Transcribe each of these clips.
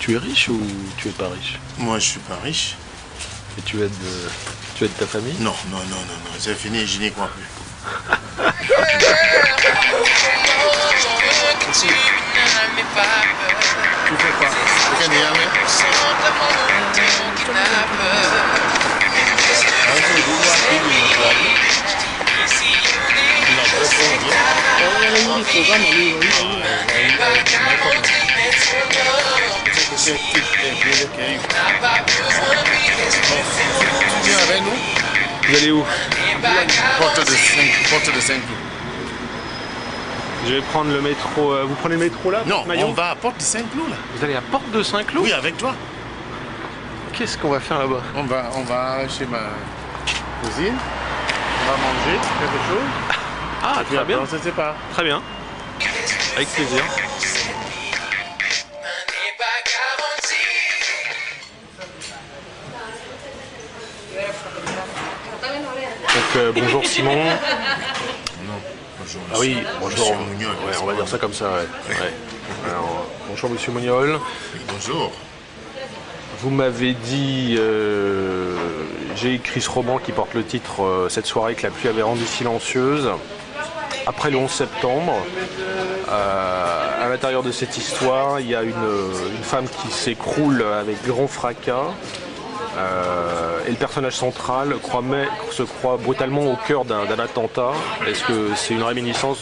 Tu es riche ou tu es pas riche? Moi, je suis pas riche. Et tu aides ta famille? Non, c'est fini, je n'y crois plus. Tu fais quoi? Tu fais tu viens avec nous? Vous allez où? Porte de Saint-Cloud. Je vais prendre le métro. Vous prenez le métro là? Non, Maillon? on va à Porte de Saint-Cloud là. Vous allez à Porte de Saint-Cloud? Oui, avec toi. Qu'est-ce qu'on va faire là-bas? On va chez ma cousine. On va manger quelque chose. Ah, très bien. On se sépare. Très bien. Avec plaisir. Donc bonjour Simon. Non, bonjour. Ah oui, bonjour. Monsieur Mougnol. Ouais, on va dire ça comme ça. Ouais. Ouais. Alors, bonjour Monsieur Mougnol. Bonjour. Vous m'avez dit, j'ai écrit ce roman qui porte le titre Cette soirée que la pluie avait rendue silencieuse. Après le 11 septembre, à l'intérieur de cette histoire, il y a une femme qui s'écroule avec grand fracas. Et le personnage central se croit brutalement au cœur d'un attentat. Est-ce que c'est une réminiscence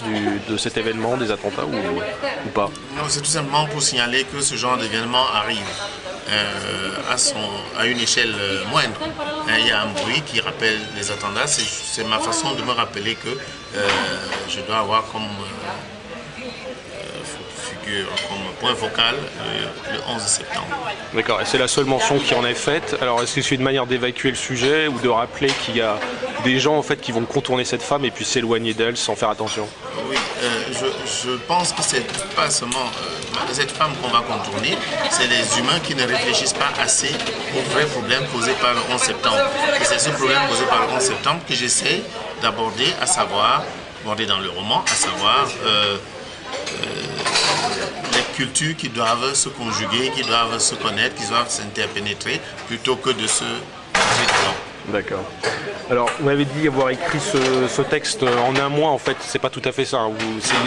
de cet événement, des attentats ou pas? Non, c'est tout simplement pour signaler que ce genre d'événement arrive à une échelle moindre. Il y a un bruit qui rappelle les attentats. C'est ma façon de me rappeler que je dois avoir comme figure, comme point focal le 11 septembre. D'accord, et c'est la seule mention qui en est faite. Alors est-ce que c'est une manière d'évacuer le sujet ou de rappeler qu'il y a des gens en fait qui vont contourner cette femme et puis s'éloigner d'elle sans faire attention? Oui, je pense que c'est pas seulement cette femme qu'on va contourner, c'est les humains qui ne réfléchissent pas assez aux vrais problèmes posés par le 11 septembre. Et c'est ce problème posé par le 11 septembre que j'essaie d'aborder, aborder dans le roman, à savoir les cultures qui doivent se conjuguer, qui doivent se connaître, qui doivent s'interpénétrer, plutôt que de se mettre dedans. D'accord. Alors, vous m'avez dit avoir écrit ce texte en un mois, en fait, c'est pas tout à fait ça.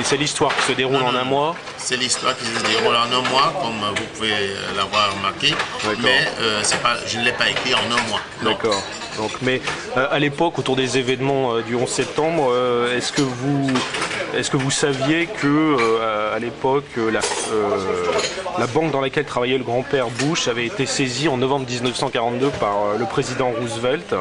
C'est l'histoire qui se déroule en un mois. C'est l'histoire qui se déroule en un mois, comme vous pouvez l'avoir remarqué, mais je ne l'ai pas écrit en un mois. D'accord. Donc, mais à l'époque, autour des événements du 11 septembre, est-ce que vous saviez que à l'époque, la banque dans laquelle travaillait le grand-père Bush avait été saisie en novembre 1942 par le président Roosevelt?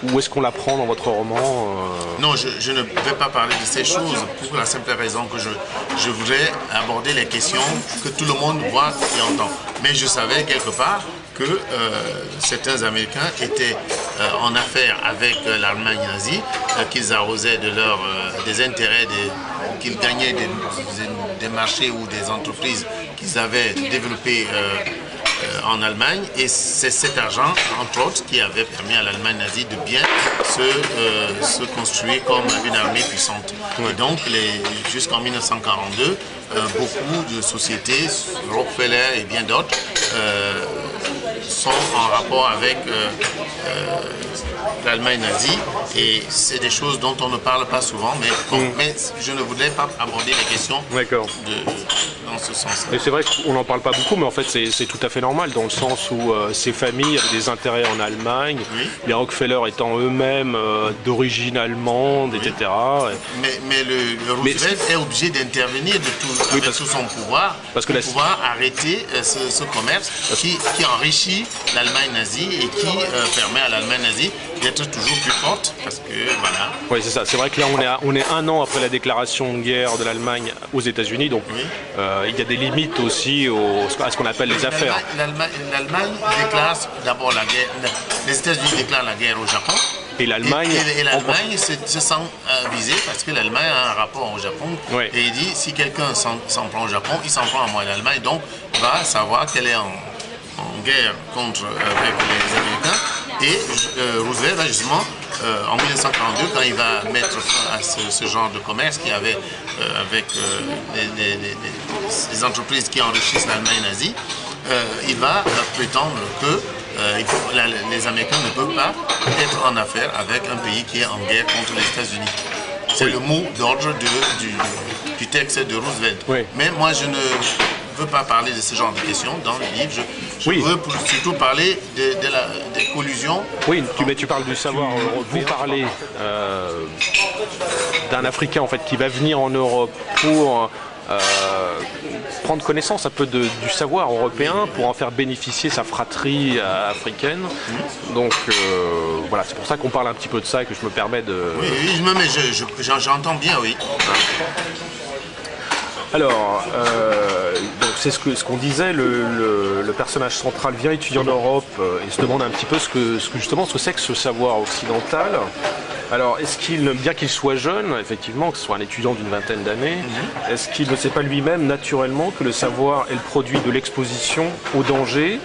Ou est-ce qu'on l'apprend dans votre roman? Non, je ne vais pas parler de ces choses pour la simple raison que je voudrais aborder les questions que tout le monde voit et entend. Mais je savais quelque part que certains Américains étaient en affaire avec l'Allemagne nazie, qu'ils arrosaient des intérêts, qu'ils gagnaient des marchés ou des entreprises qu'ils avaient développées en Allemagne, et c'est cet argent, entre autres, qui avait permis à l'Allemagne nazie de bien se construire comme une armée puissante. Et donc, jusqu'en 1942, beaucoup de sociétés, Rockefeller et bien d'autres, sont en rapport avec l'Allemagne nazie, et c'est des choses dont on ne parle pas souvent, mais je ne voulais pas aborder les questions dans ce sens. Et c'est vrai qu'on n'en parle pas beaucoup, mais en fait c'est tout à fait normal, dans le sens où ces familles avaient des intérêts en Allemagne, les Rockefeller étant eux-mêmes d'origine allemande, etc. Mais le Roosevelt est obligé d'intervenir avec tout son pouvoir pour pouvoir arrêter ce commerce qui enrichit l'Allemagne nazie et qui permet à l'Allemagne nazie d'être toujours plus forte, parce que voilà. Oui, c'est ça. C'est vrai que là, on est un an après la déclaration de guerre de l'Allemagne aux États-Unis, donc il y a des limites aussi à ce qu'on appelle les affaires. L'Allemagne déclare d'abord la guerre, les États-Unis déclarent la guerre au Japon. Et l'Allemagne se sent visée parce que l'Allemagne a un rapport au Japon, et il dit si quelqu'un s'en prend au Japon, il s'en prend à moi. L'Allemagne donc va savoir qu'elle est en guerre avec les Américains. Et Roosevelt va justement, en 1942, quand il va mettre fin à ce genre de commerce qu'il y avait avec les entreprises qui enrichissent l'Allemagne nazie, il va prétendre que les Américains ne peuvent pas être en affaire avec un pays qui est en guerre contre les États-Unis. C'est le mot d'ordre du texte de Roosevelt. Oui. Mais moi, je ne veux pas parler de ce genre de questions dans le livre. Je veux surtout parler des collusions. Oui, mais tu parles du savoir. Vous parlez d'un Africain en fait qui va venir en Europe pour prendre connaissance un peu du savoir européen pour en faire bénéficier sa fratrie africaine. Donc voilà, c'est pour ça qu'on parle un petit peu de ça et que je me permets de... Oui, mais j'entends bien, oui. Alors, donc c'est ce qu'on disait, le personnage central vient étudier en Europe et se demande un petit peu ce que c'est que ce savoir occidental. Alors, est-ce qu'il, bien qu'il soit jeune, effectivement, que ce soit un étudiant d'une vingtaine d'années, est-ce qu'il ne sait pas lui-même naturellement que le savoir est le produit de l'exposition aux dangers?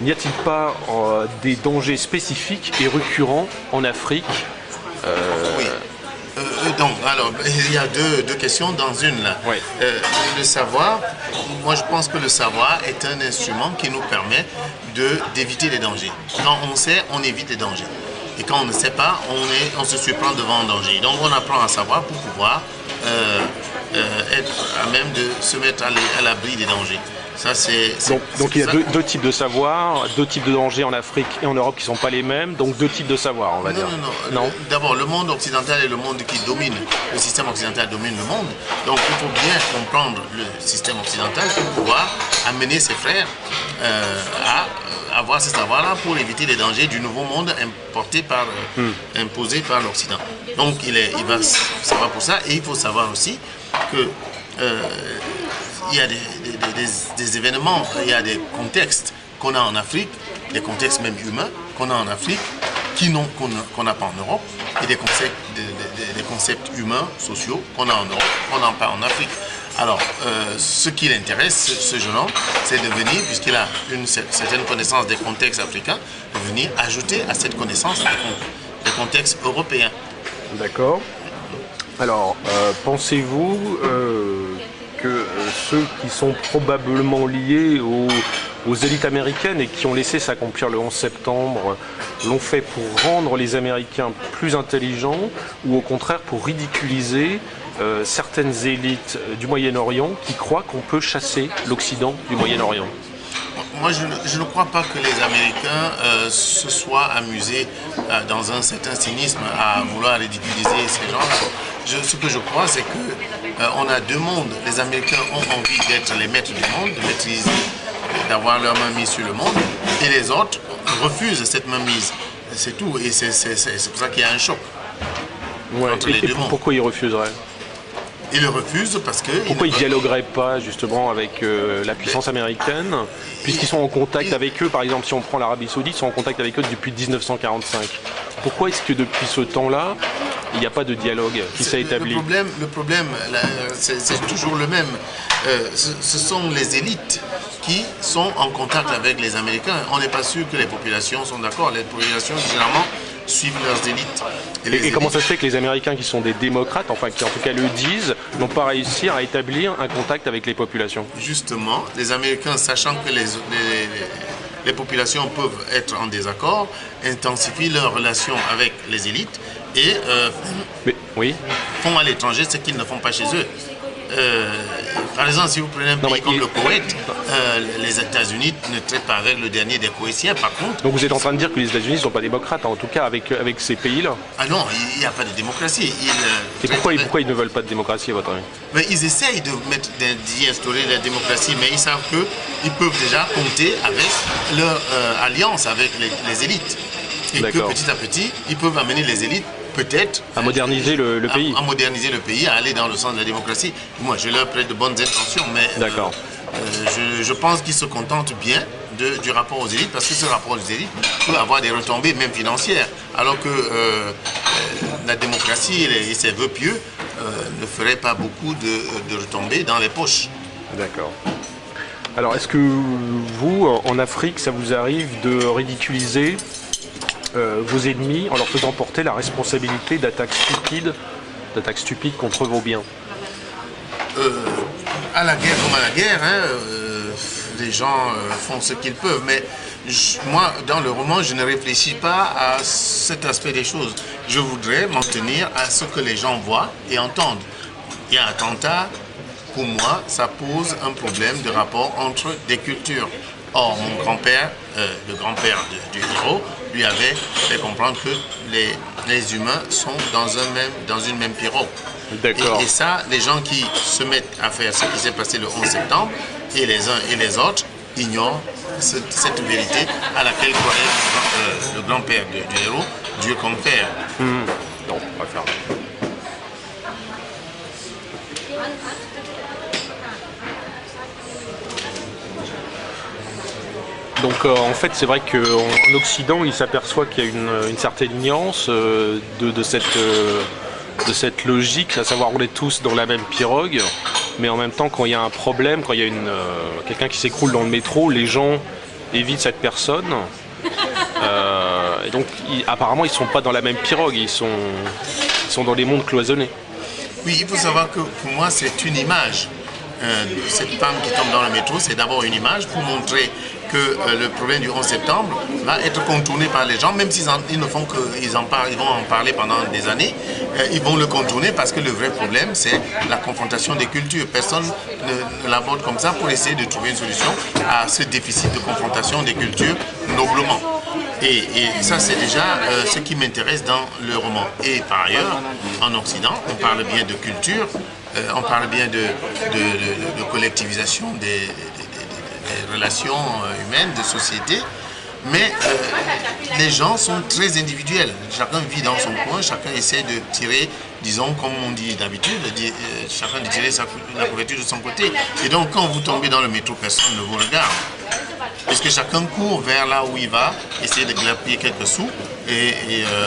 N'y a-t-il pas des dangers spécifiques et récurrents en Afrique? Oui. Donc, alors, il y a deux questions dans une là. Oui. Le savoir, moi je pense que le savoir est un instrument qui nous permet d'éviter les dangers. Quand on sait, on évite les dangers. Et quand on ne sait pas, on se surprend devant un danger. Donc on apprend à savoir pour pouvoir être à même de se mettre à l'abri des dangers. Ça, donc il y a deux types de savoir, deux types de dangers en Afrique et en Europe qui ne sont pas les mêmes, donc deux types de savoir, on va dire. Non. D'abord, le monde occidental est le monde qui domine. Le système occidental domine le monde. Donc il faut bien comprendre le système occidental pour pouvoir amener ses frères à avoir ce savoir-là pour éviter les dangers du nouveau monde imposé par l'Occident. Donc il va savoir pour ça, et il faut savoir aussi que il y a des événements, il y a des contextes qu'on a en Afrique, des contextes même humains qu'on a en Afrique, qu'on n'a pas en Europe, et des concepts humains, sociaux qu'on a en Europe, qu'on n'a pas en Afrique. Alors, ce qui l'intéresse, ce jeune homme, c'est de venir, puisqu'il a une certaine connaissance des contextes africains, de venir ajouter à cette connaissance des contextes européens. D'accord. Alors, pensez-vous que ceux qui sont probablement liés aux élites américaines et qui ont laissé s'accomplir le 11 septembre l'ont fait pour rendre les Américains plus intelligents ou au contraire pour ridiculiser certaines élites du Moyen-Orient qui croient qu'on peut chasser l'Occident du Moyen-Orient? Moi, je ne crois pas que les Américains se soient amusés dans un certain cynisme à vouloir ridiculiser ces gens-là. Ce que je crois, c'est qu'on a deux mondes. Les Américains ont envie d'être les maîtres du monde, de maîtriser, d'avoir leur main mise sur le monde, et les autres refusent cette main mise. C'est tout, et c'est pour ça qu'il y a un choc entre les deux mondes. Pourquoi ils refuseraient? Ils le refusent parce que... Pourquoi ils ne dialogueraient pas justement avec la puissance américaine, puisqu'ils sont en contact avec eux? Par exemple, si on prend l'Arabie Saoudite, ils sont en contact avec eux depuis 1945. Pourquoi est-ce que depuis ce temps-là, il n'y a pas de dialogue qui s'est établi? Le problème c'est toujours le même. Ce sont les élites qui sont en contact avec les Américains. On n'est pas sûr que les populations sont d'accord. Les populations, généralement, suivent leurs élites. Et comment ça se fait que les Américains qui sont des démocrates, enfin qui en tout cas le disent, n'ont pas réussi à établir un contact avec les populations? Justement, les Américains, sachant que les populations peuvent être en désaccord, intensifient leurs relations avec les élites et font à l'étranger ce qu'ils ne font pas chez eux. Par exemple, si vous prenez un pays comme le Koweït, les États-Unis ne traitent pas avec le dernier des Koweïtiens, par contre... Donc vous êtes en train de dire que les États-Unis ne sont pas démocrates, en tout cas avec ces pays-là? Ah non, il n'y a pas de démocratie. Et pourquoi ils ne veulent pas de démocratie, à votre avis? Mais ils essayent d'y instaurer la démocratie, mais ils savent qu'ils peuvent déjà compter avec leur alliance avec les élites. Et que petit à petit, ils peuvent amener les élites peut-être à moderniser le pays. À moderniser le pays, à aller dans le sens de la démocratie. Moi, je leur prête de bonnes intentions, mais je pense qu'ils se contentent bien du rapport aux élites, parce que ce rapport aux élites peut avoir des retombées, même financières, alors que la démocratie et ses vœux pieux ne feraient pas beaucoup de retombées dans les poches. D'accord. Alors, est-ce que vous, en Afrique, ça vous arrive de ridiculiser vos ennemis en leur faisant porter la responsabilité d'attaques stupides contre vos biens? À la guerre comme à la guerre, les gens font ce qu'ils peuvent. Mais moi, dans le roman, je ne réfléchis pas à cet aspect des choses. Je voudrais m'en tenir à ce que les gens voient et entendent. Il y a un attentat, pour moi, ça pose un problème de rapport entre des cultures. Or, mon grand-père, le grand-père du héros, lui avait fait comprendre que les humains sont dans une même pirogue. D'accord. Et ça, les gens qui se mettent à faire ce qui s'est passé le 11 septembre, et les uns et les autres, ignorent cette vérité à laquelle croyait le grand-père du héros, Dieu comme père. Non, on va faire. Donc en fait c'est vrai qu'en Occident il s'aperçoit qu'il y a une certaine nuance de cette logique, à savoir on est tous dans la même pirogue, mais en même temps quand il y a un problème, quand il y a quelqu'un qui s'écroule dans le métro, les gens évitent cette personne. Et donc apparemment ils ne sont pas dans la même pirogue, ils sont dans des mondes cloisonnés. Oui, il faut savoir que pour moi c'est une image. Cette femme qui tombe dans le métro, c'est d'abord une image pour montrer que le problème du 11 septembre va être contourné par les gens, même s'ils ne font qu'ils vont en parler pendant des années, ils vont le contourner parce que le vrai problème, c'est la confrontation des cultures. Personne ne l'aborde comme ça pour essayer de trouver une solution à ce déficit de confrontation des cultures noblement. Et ça, c'est déjà ce qui m'intéresse dans le roman. Et par ailleurs, en Occident, on parle bien de culture, on parle bien de collectivisation des relations humaines, de société, mais les gens sont très individuels. Chacun vit dans son coin, chacun essaie de tirer, disons, comme on dit d'habitude, chacun de tirer la couverture de son côté. Et donc, quand vous tombez dans le métro, personne ne vous regarde. Puisque chacun court vers là où il va, essayer de glapier quelques sous, et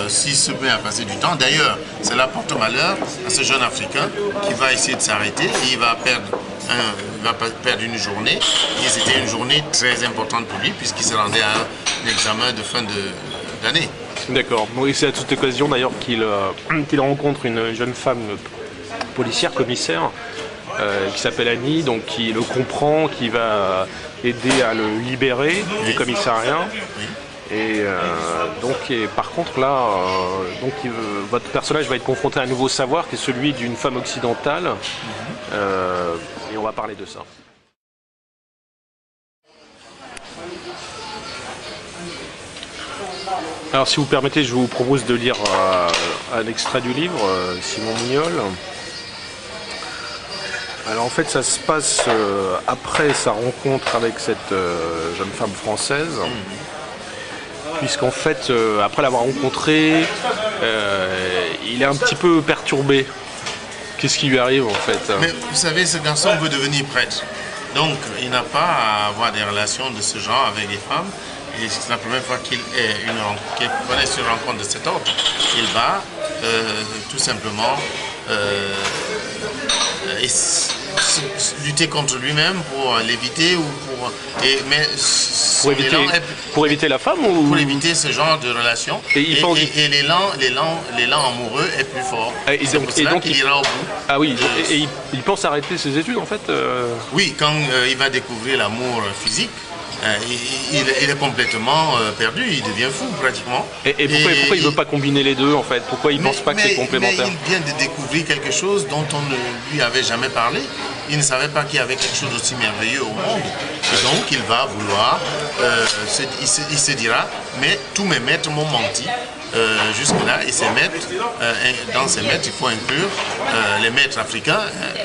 s'il se met à passer du temps. D'ailleurs, cela porte malheur à ce jeune Africain qui va essayer de s'arrêter et il va perdre une journée. Et c'était une journée très importante pour lui puisqu'il se rendait à un examen de fin d'année. D'accord. Oui, c'est à toute occasion d'ailleurs qu'il rencontre une jeune femme policière, commissaire, qui s'appelle Annie, donc qui le comprend, qui va aider à le libérer du commissariat. Oui. Et par contre là, votre personnage va être confronté à un nouveau savoir qui est celui d'une femme occidentale, et on va parler de ça. Alors si vous permettez, je vous propose de lire un extrait du livre, Simon Mignol. Alors en fait ça se passe après sa rencontre avec cette jeune femme française. Puisqu'en fait, après l'avoir rencontré, il est un petit peu perturbé. Qu'est-ce qui lui arrive en fait? Mais vous savez, ce garçon veut devenir prêtre. Donc, il n'a pas à avoir des relations de ce genre avec les femmes. Et c'est la première fois qu'il connaît une rencontre de cet ordre. Il va tout simplement lutter contre lui-même pour l'éviter ou pour éviter la femme ou pour éviter ce genre de relation et l'élan amoureux est plus fort. C'est pour cela qu'il ira au bout. Ah oui, et il pense arrêter ses études en fait. Oui, quand il va découvrir l'amour physique, il est complètement perdu, il devient fou pratiquement. Et pourquoi il ne veut pas combiner les deux en fait? Pourquoi il ne pense pas que c'est complémentaire? Mais il vient de découvrir quelque chose dont on ne lui avait jamais parlé. Il ne savait pas qu'il y avait quelque chose d'aussi merveilleux au monde. Et donc il va vouloir, il se dira, mais tous mes maîtres m'ont menti. Jusque-là, et ces maîtres, dans ces maîtres, il faut inclure les maîtres africains,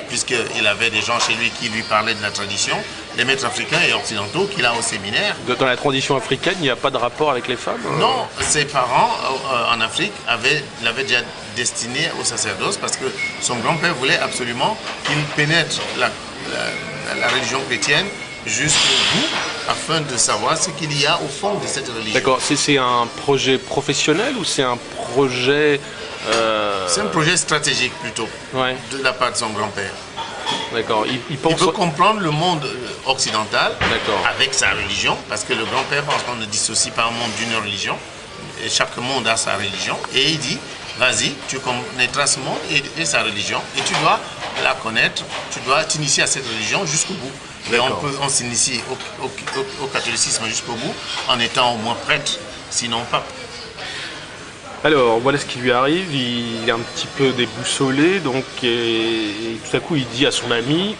puisqu'il avait des gens chez lui qui lui parlaient de la tradition, les maîtres africains et occidentaux qu'il a au séminaire. Dans la tradition africaine, il n'y a pas de rapport avec les femmes? Non, ses parents en Afrique l'avaient déjà destiné au sacerdoce parce que son grand-père voulait absolument qu'il pénètre la religion chrétienne jusqu'au bout afin de savoir ce qu'il y a au fond de cette religion. D'accord, c'est un projet professionnel ou c'est un projet... C'est un projet stratégique plutôt, ouais, de la part de son grand-père. D'accord, il veut comprendre le monde occidental avec sa religion, parce que le grand-père pense qu'on ne dissocie pas un monde d'une religion, et chaque monde a sa religion, et il dit, vas-y, tu connaîtras ce monde et sa religion, et tu dois la connaître, tu dois t'initier à cette religion jusqu'au bout. Mais on s'initie au catholicisme jusqu'au bout en étant au moins prêtre, sinon pape. Alors, voilà ce qui lui arrive, il est un petit peu déboussolé, donc et tout à coup il dit à son ami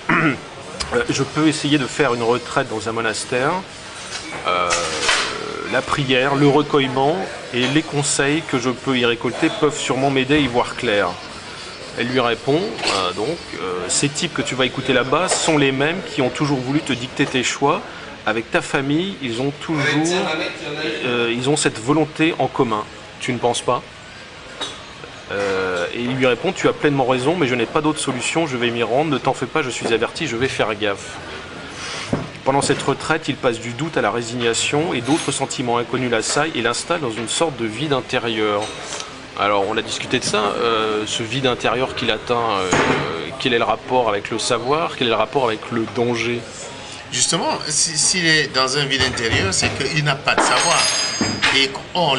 je peux essayer de faire une retraite dans un monastère, la prière, le recueillement et les conseils que je peux y récolter peuvent sûrement m'aider à y voir clair. Elle lui répond, ces types que tu vas écouter là-bas sont les mêmes qui ont toujours voulu te dicter tes choix. Avec ta famille, ils ont cette volonté en commun. Tu ne penses pas ? Et il lui répond, tu as pleinement raison, mais je n'ai pas d'autre solution, je vais m'y rendre, ne t'en fais pas, je suis averti, je vais faire gaffe. Pendant cette retraite, il passe du doute à la résignation et d'autres sentiments inconnus l'assaillent et l'installent dans une sorte de vide intérieur. Alors on a discuté de ça, ce vide intérieur qu'il atteint, quel est le rapport avec le savoir, quel est le rapport avec le danger ? Justement, s'il est dans un vide intérieur, c'est qu'il n'a pas de savoir. Et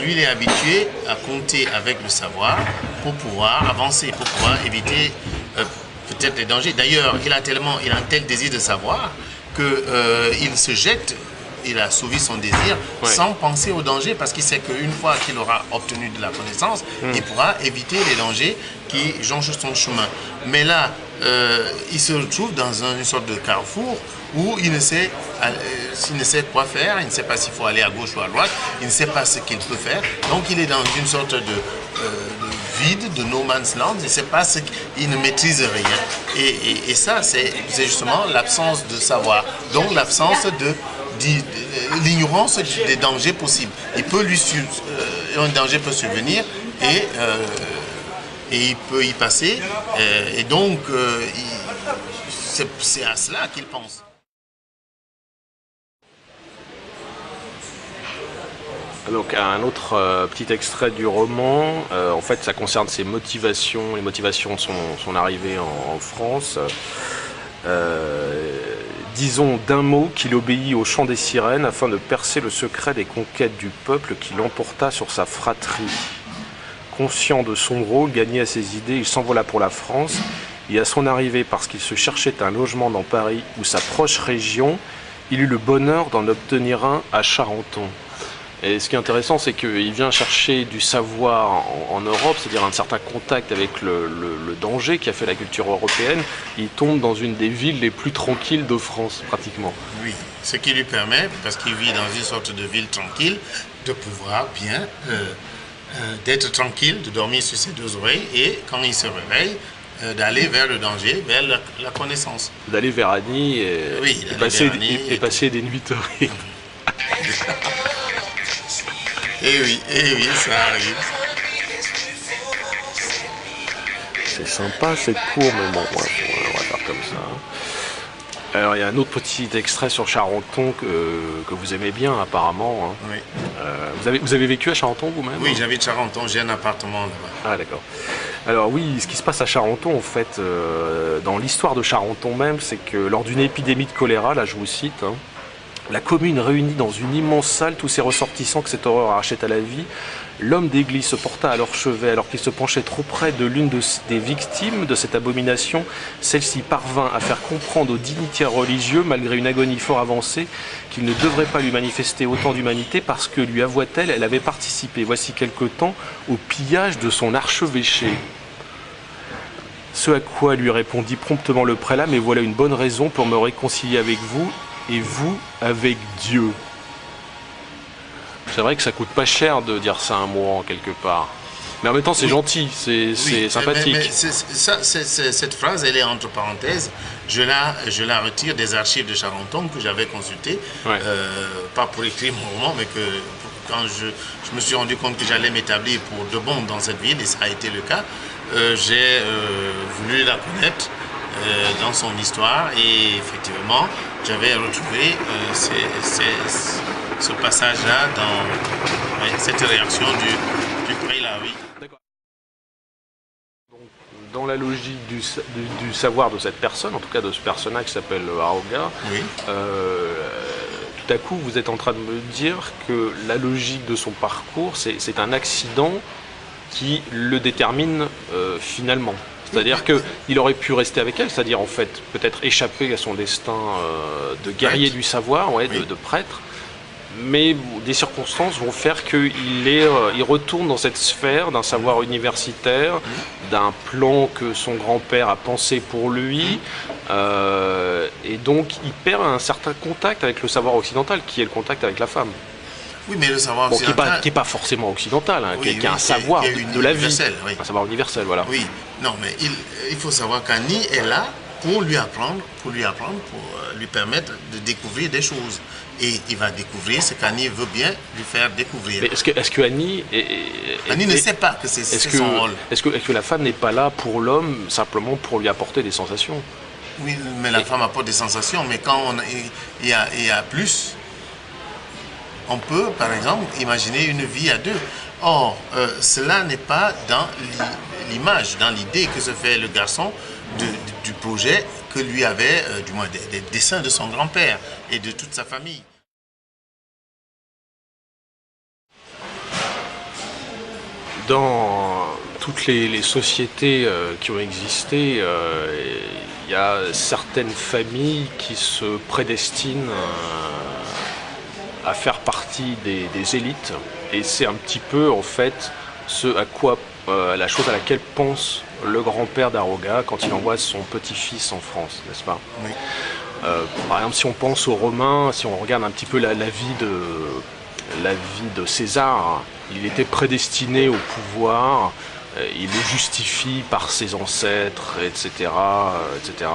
lui, il est habitué à compter avec le savoir pour pouvoir avancer, pour pouvoir éviter peut-être les dangers. D'ailleurs, il a un tel désir de savoir qu'il se jette, il a assouvi son désir sans penser au danger, parce qu'il sait qu'une fois qu'il aura obtenu de la connaissance, il pourra éviter les dangers qui jonchent son chemin. Mais là, il se retrouve dans une sorte de carrefour où il ne sait quoi faire, il ne sait pas s'il faut aller à gauche ou à droite, il ne sait pas ce qu'il peut faire. Donc il est dans une sorte de vide, de no man's land, il ne sait pas il ne maîtrise rien. Et ça, c'est justement l'absence de savoir, donc l'absence l'ignorance des dangers possibles. Un danger peut survenir et il peut y passer, et donc c'est à cela qu'il pense. Donc un autre petit extrait du roman, en fait ça concerne ses motivations, les motivations de son arrivée en France. Disons d'un mot qu'il obéit au chant des sirènes afin de percer le secret des conquêtes du peuple qui l'emporta sur sa fratrie. Conscient de son rôle, gagné à ses idées, il s'envola pour la France et à son arrivée, parce qu'il se cherchait un logement dans Paris ou sa proche région, il eut le bonheur d'en obtenir un à Charenton. Et ce qui est intéressant, c'est qu'il vient chercher du savoir en Europe, c'est-à-dire un certain contact avec le danger qui a fait la culture européenne. Il tombe dans une des villes les plus tranquilles de France, pratiquement. Oui, ce qui lui permet, parce qu'il vit dans une sorte de ville tranquille, de pouvoir bien d'être tranquille, de dormir sur ses deux oreilles et quand il se réveille, d'aller vers le danger, vers la connaissance. D'aller vers Annie et passer des nuiteuries. Eh oui, ça arrive. C'est sympa cette cour, mais bon, on va faire comme ça. Alors il y a un autre petit extrait sur Charenton que vous aimez bien apparemment. Hein. Oui. Vous avez vécu à Charenton vous-même? Oui, j'habite à Charenton, j'ai un appartement là-bas. Ah d'accord. Alors oui, ce qui se passe à Charenton en fait, dans l'histoire de Charenton même, c'est que lors d'une épidémie de choléra, là je vous cite, hein, la commune réunit dans une immense salle tous ses ressortissants que cette horreur arrachait à la vie. L'homme d'église se porta à leur chevet alors qu'il se penchait trop près de l'une des victimes de cette abomination. Celle-ci parvint à faire comprendre aux dignitaires religieux, malgré une agonie fort avancée, qu'il ne devrait pas lui manifester autant d'humanité parce que, lui avoua-t-elle, elle avait participé, voici quelque temps, au pillage de son archevêché. Ce à quoi lui répondit promptement le prélat, mais voilà une bonne raison pour me réconcilier avec vous, et vous avec Dieu. C'est vrai que ça coûte pas cher de dire ça à un mourant quelque part. Mais en même temps, c'est gentil, c'est sympathique. Mais cette phrase, elle est entre parenthèses. Je la retire des archives de Charenton que j'avais consultées. Ouais. Pas pour écrire mon roman, mais que quand je me suis rendu compte que j'allais m'établir pour de bon dans cette ville, et ça a été le cas, j'ai voulu la connaître dans son histoire, et effectivement j'avais retrouvé ce passage-là dans cette réaction du prélat, oui. D'accord. Donc, dans la logique du savoir de cette personne, en tout cas de ce personnage qui s'appelle Aoga, oui. Tout à coup vous êtes en train de me dire que la logique de son parcours, c'est un accident qui le détermine finalement. C'est-à-dire qu'il aurait pu rester avec elle, c'est-à-dire en fait peut-être échapper à son destin de guerrier du savoir, de prêtre. Mais des circonstances vont faire qu'il retourne dans cette sphère d'un savoir universitaire, d'un plan que son grand-père a pensé pour lui, et donc il perd un certain contact avec le savoir occidental, qui est le contact avec la femme. Oui, mais le savoir occidental... qui n'est pas forcément occidental, qui est un savoir de la vie, un savoir universel, voilà. Oui, non, mais il faut savoir qu'Annie est là pour lui apprendre, pour lui permettre de découvrir des choses. Et il va découvrir ce qu'Annie veut bien lui faire découvrir. Mais est-ce que Annie... Annie ne sait pas que c'est son rôle. Est-ce que la femme n'est pas là pour l'homme, simplement pour lui apporter des sensations? Oui, mais la femme apporte des sensations, mais quand il y a plus, on peut, par exemple, imaginer une vie à deux. Or, cela n'est pas dans l'image, dans l'idée que se fait le garçon du projet que lui avait, du moins des dessins de son grand-père et de toute sa famille. Dans toutes les sociétés qui ont existé, il y a certaines familles qui se prédestinent à faire partie des élites, et c'est un petit peu en fait la chose à laquelle pense le grand-père d'Aroga quand il envoie son petit-fils en France, n'est-ce pas? Oui. Par exemple, si on pense aux Romains, si on regarde un petit peu la vie de César, il était prédestiné au pouvoir, il le justifie par ses ancêtres, etc., etc.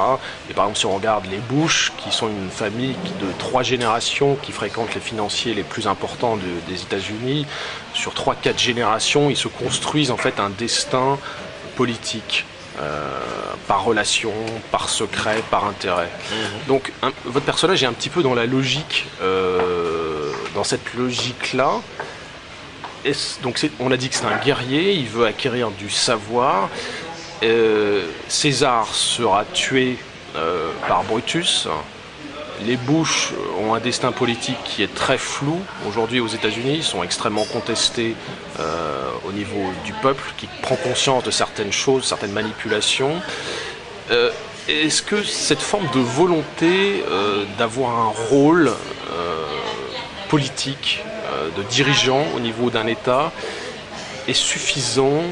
Et par exemple, si on regarde les Bush, qui sont une famille de 3 générations qui fréquentent les financiers les plus importants des États-Unis, sur 3-4 générations, ils se construisent en fait un destin politique. Par relation, par secret, par intérêt. Donc votre personnage est un petit peu dans la logique, dans cette logique-là. Donc on a dit que c'est un guerrier, il veut acquérir du savoir. César sera tué par Brutus. Les Bush ont un destin politique qui est très flou. Aujourd'hui aux États-Unis, ils sont extrêmement contestés au niveau du peuple qui prend conscience de certaines choses, certaines manipulations. Est-ce que cette forme de volonté d'avoir un rôle politique, de dirigeant au niveau d'un État, est suffisant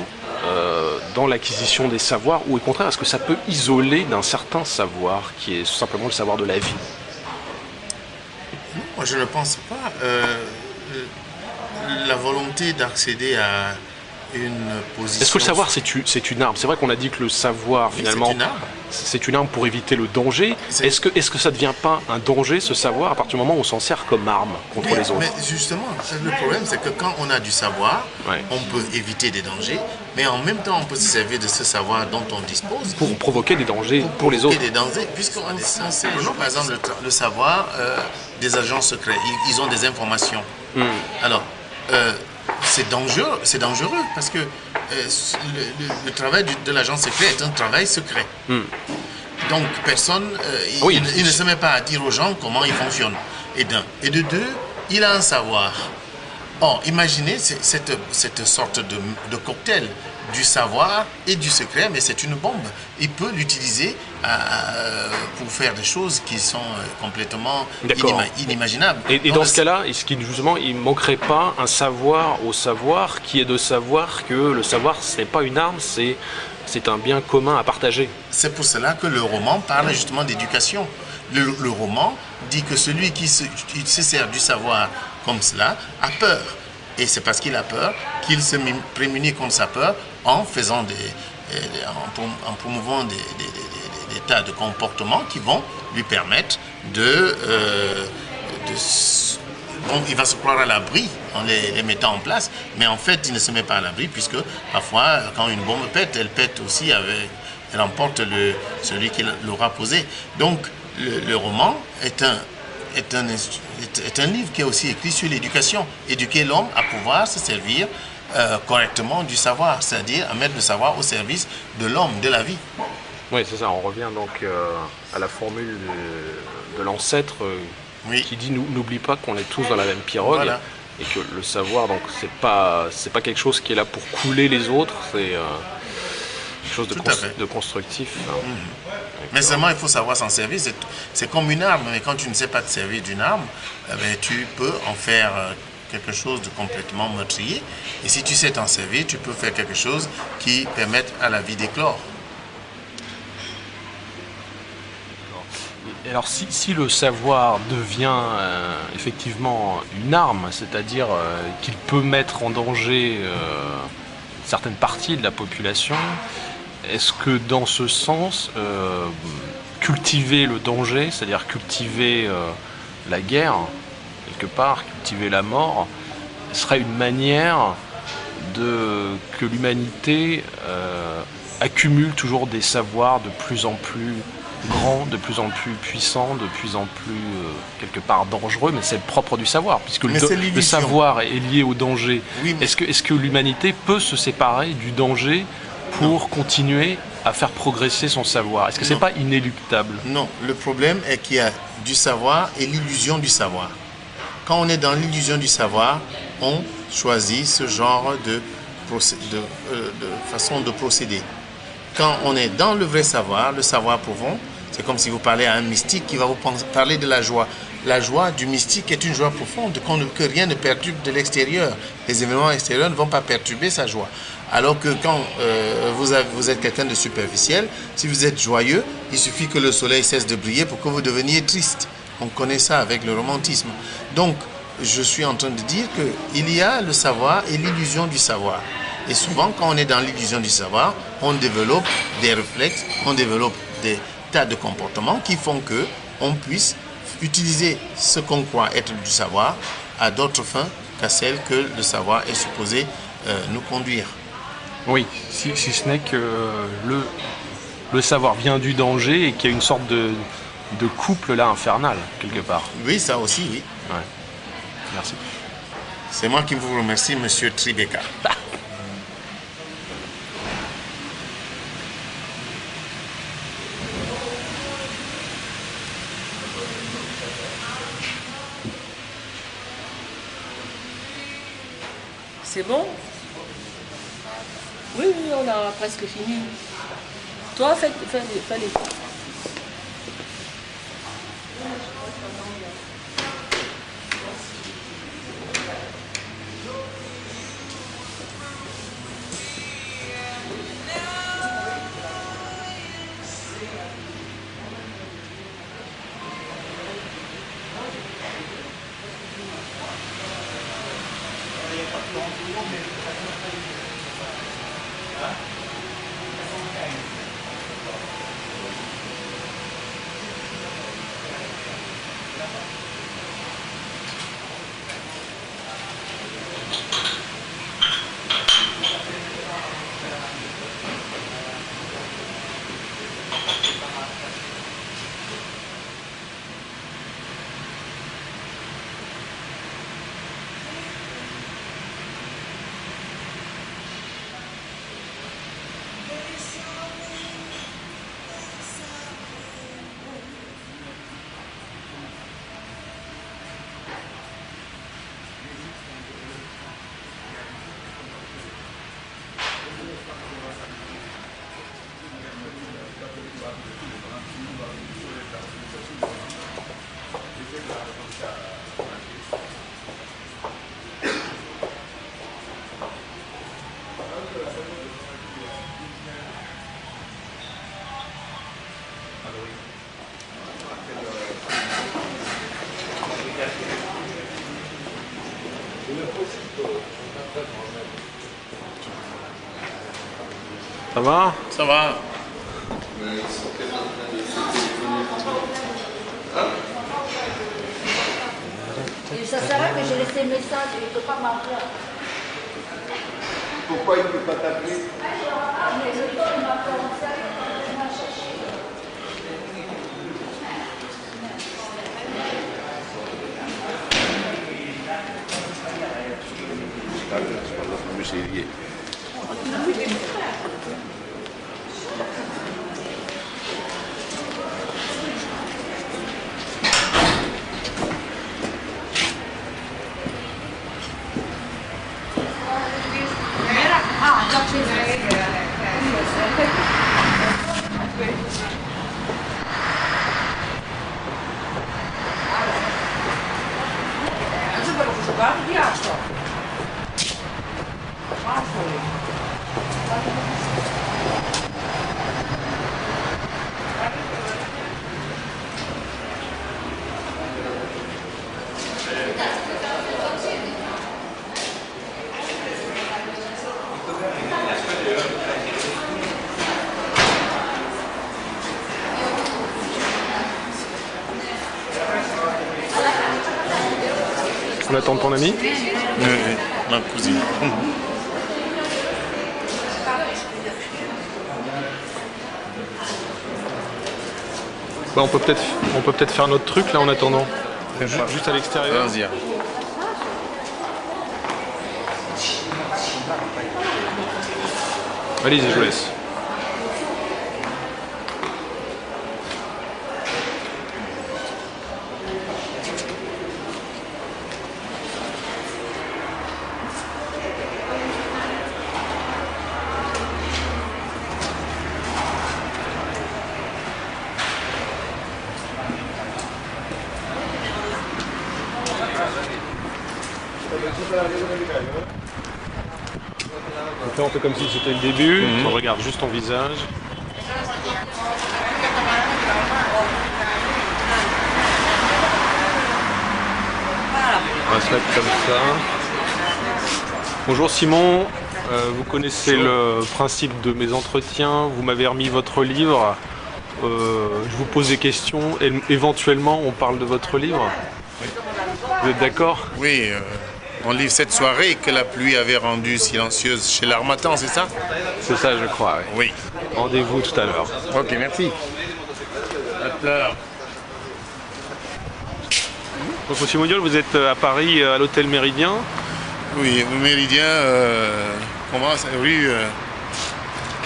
dans l'acquisition des savoirs, ou au contraire, est-ce que ça peut isoler d'un certain savoir qui est simplement le savoir de la vie? Moi, je ne pense pas. La volonté d'accéder à une position... Est-ce que le savoir, c'est une arme? C'est vrai qu'on a dit que le savoir, finalement, c'est une arme pour éviter le danger. Est-ce que ça ne devient pas un danger, ce savoir, à partir du moment où on s'en sert comme arme contre les autres? Mais justement, le problème, c'est que quand on a du savoir, on peut éviter des dangers, mais en même temps, on peut se servir de ce savoir dont on dispose. Pour provoquer des dangers pour les autres. Des dangers, puisqu'on est censé... Par exemple, le savoir des agents secrets, ils ont des informations. Alors... c'est dangereux parce que le travail de l'agent secret est un travail secret. Donc personne, il ne se met pas à dire aux gens comment il fonctionne. Et de deux, il a un savoir. Or, imaginez cette sorte de cocktail du savoir et du secret, mais c'est une bombe. Il peut l'utiliser pour faire des choses qui sont complètement inimaginables. Et dans ce cas-là, justement, il ne manquerait pas un savoir au savoir, qui est de savoir que le savoir, ce n'est pas une arme, c'est un bien commun à partager. C'est pour cela que le roman parle justement d'éducation. Le roman dit que celui qui se sert du savoir comme cela a peur. Et c'est parce qu'il a peur qu'il se prémunit contre sa peur en promouvant des tas de comportements qui vont lui permettre il va se croire à l'abri en les mettant en place, mais en fait il ne se met pas à l'abri, puisque parfois quand une bombe pète, elle pète aussi elle emporte celui qui l'aura posé. Donc le roman est un livre qui est aussi écrit sur l'éducation, éduquer l'homme à pouvoir se servir correctement du savoir, c'est-à-dire à mettre le savoir au service de l'homme, de la vie. Oui, c'est ça, on revient donc à la formule de l'ancêtre qui dit n'oublie pas qu'on est tous dans la même pirogue. Voilà. Et que le savoir, donc c'est pas quelque chose qui est là pour couler les autres, chose Tout à fait. de constructif. Mais seulement, il faut savoir s'en servir. C'est comme une arme, mais quand tu ne sais pas te servir d'une arme, tu peux en faire quelque chose de complètement meurtrier. Et si tu sais t'en servir, tu peux faire quelque chose qui permette à la vie d'éclore. Et alors si le savoir devient effectivement une arme, c'est-à-dire qu'il peut mettre en danger certaines parties de la population, est-ce que dans ce sens, cultiver le danger, c'est-à-dire cultiver la guerre, quelque part, cultiver la mort, serait une manière que l'humanité accumule toujours des savoirs de plus en plus grands, de plus en plus puissants, de plus en plus quelque part dangereux, mais c'est le propre du savoir, puisque le savoir est lié au danger. Oui, est-ce que l'humanité peut se séparer du danger pour continuer à faire progresser son savoir? Est-ce que c'est pas inéluctable? Non, le problème est qu'il y a du savoir et l'illusion du savoir. Quand on est dans l'illusion du savoir, on choisit ce genre de façon de procéder. Quand on est dans le vrai savoir, le savoir profond, c'est comme si vous parlez à un mystique qui va vous parler de la joie. La joie du mystique est une joie profonde, que rien ne perturbe de l'extérieur. Les événements extérieurs ne vont pas perturber sa joie. Alors que quand vous êtes quelqu'un de superficiel, si vous êtes joyeux, il suffit que le soleil cesse de briller pour que vous deveniez triste. On connaît ça avec le romantisme. Donc, je suis en train de dire qu'il y a le savoir et l'illusion du savoir. Et souvent, quand on est dans l'illusion du savoir, on développe des réflexes, on développe des tas de comportements qui font qu'on puisse utiliser ce qu'on croit être du savoir à d'autres fins qu'à celles que le savoir est supposé nous conduire. Oui, si ce n'est que le savoir vient du danger et qu'il y a une sorte de couple là infernal, quelque part. Oui, ça aussi, oui. Ouais. Merci. C'est moi qui vous remercie, Monsieur Tribeca. C'est bon? Oui, on a presque fini. Toi, fais-les. Ça va? Ça va. Ça sert à rien, mais j'ai laissé le message, il ne peut pas m'appeler. Pourquoi il ne peut pas t'appeler? Mais le temps, il m'a commencé il m'a cherché. Ah, già c'è. On attend ton ami. Ma cousine. Bah, on peut peut-être faire notre truc là en attendant. Juste à l'extérieur. Allons-y. Allez-y, je vous laisse. Donc là, on fait comme si c'était le début. On regarde juste ton visage. On va se mettre comme ça. Bonjour Simon, vous connaissez le principe de mes entretiens. Vous m'avez remis votre livre. Je vous pose des questions et éventuellement on parle de votre livre. Oui. Vous êtes d'accord? Oui, on livre cette soirée que la pluie avait rendue silencieuse chez l'Harmattan, c'est ça? C'est ça, je crois. Oui. Oui. Rendez-vous tout à l'heure. Ok, merci. À tout à l'heure. Donc, Simon Diol, vous êtes à Paris, à l'hôtel Méridien. Oui, au Méridien, comment ça, rue...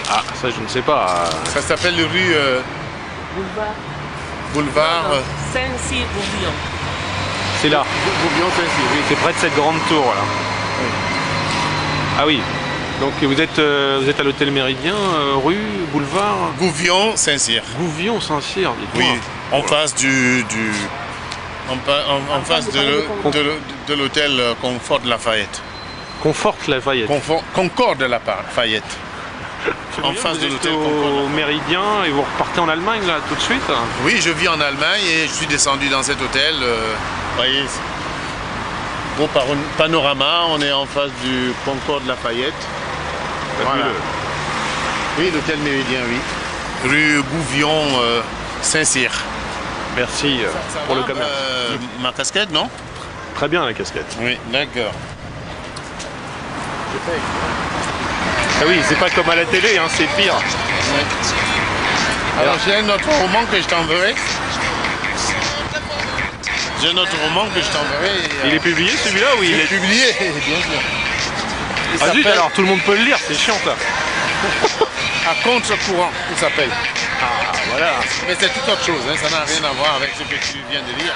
Ah, ça je ne sais pas. ça s'appelle le rue Boulevard Saint-Cyr-Bourguignon. C'est là. Bourguignon, oui. C'est près de cette grande tour là. Ah oui. Donc vous êtes à l'hôtel Méridien, rue, boulevard Gouvion, Saint-Cyr. Gouvion, Saint-Cyr, Oui, dites-moi. en face en face de l'hôtel Concorde Lafayette. Conforte Lafayette. Concorde Lafayette. En face de l'hôtel au Méridien et vous repartez en Allemagne là tout de suite? Oui, je vis en Allemagne et je suis descendu dans cet hôtel. Voyez, beau panorama, on est en face du Concorde Lafayette. Voilà. Oui, l'hôtel Méridien, oui. Rue Gouvion, Saint-Cyr. Merci pour le commerce. Ma casquette, non? Très bien la casquette. Oui, d'accord. Ah oui, c'est pas comme à la télé, hein, c'est pire. Oui. Alors j'ai un autre roman que je t'enverrai. J'ai un autre roman que je t'enverrai. Il est publié celui-là ou il est publié, bien sûr. Ah zut, alors tout le monde peut le lire, c'est chiant ça. À contre-courant, il s'appelle. Ah voilà. Mais c'est toute autre chose, hein, ça n'a rien à voir avec ce que tu viens de lire.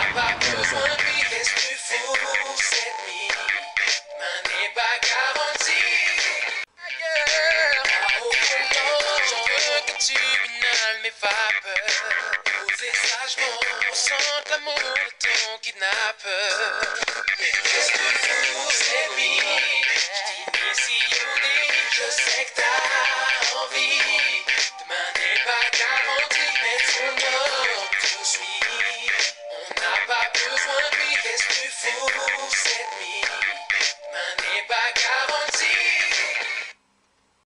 Posez sagement, on sent l'amour de ton kidnappeur.